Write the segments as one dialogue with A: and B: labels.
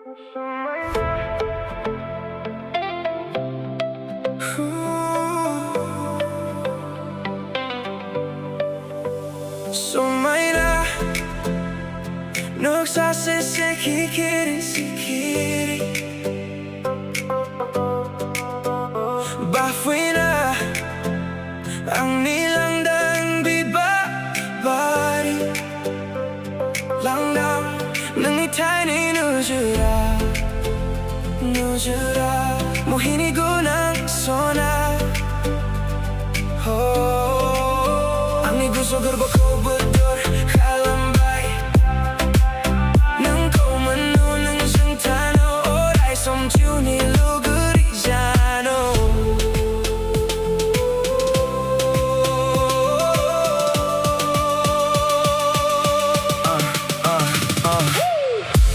A: Sumayra Sikhiri, Sikhiri Bafoy na ang nilandang bibabari Langdang ng itay ni Nujura Mohinigo ng sona Ang igusto garbo ko Bodo kalambay Nang komano ng isang tano Oray somtiw ni lugurizano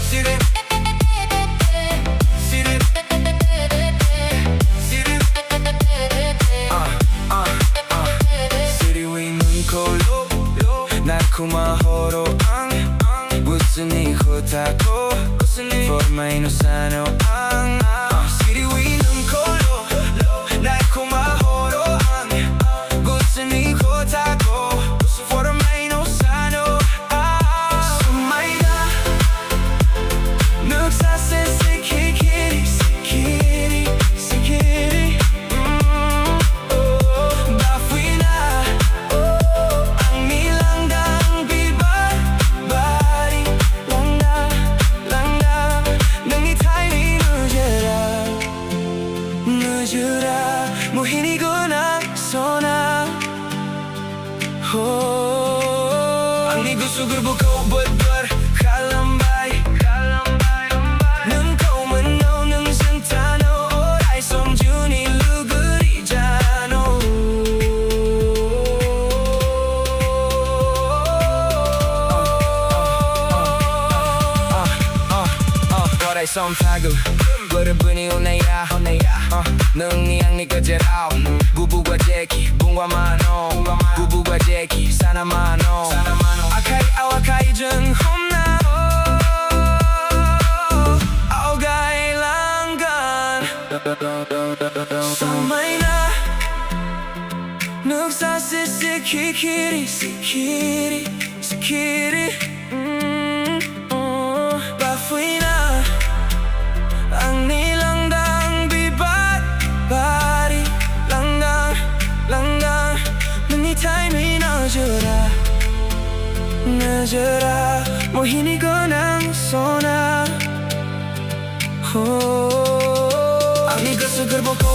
A: Sirip Sirip Sirip Siriwing ng kolo Nakumahoro ang Gusto ni Kotako Formay no sano ang Siriwing ng kolo Nakumahoro ang Gusto ni Kotako Formay no sano Sumayra Sikhiri, Sikhiri, Sikhiri Bafoy na ang nilandang bibabari Langdang ng itay ni Nujura Mohinigo ng sona Ang igusto garbo ko Bodo kalambay Nang komano ng isang tano Oray somtiw ni lugurizano Oray sompago Berbunyi unaya Nang niyang ni kajeraw Bubugwa jeki Bungwa mano Bubugwa jeki Sana mano Akay awakay jeng homna Augay langgan Samay na Sikhiri, Sikhiri, Sikhiri Bafoy na ang nilandang bibabari Langdang ng itay ni Nujura Mohinigo ng sona Ang igusto garbo ko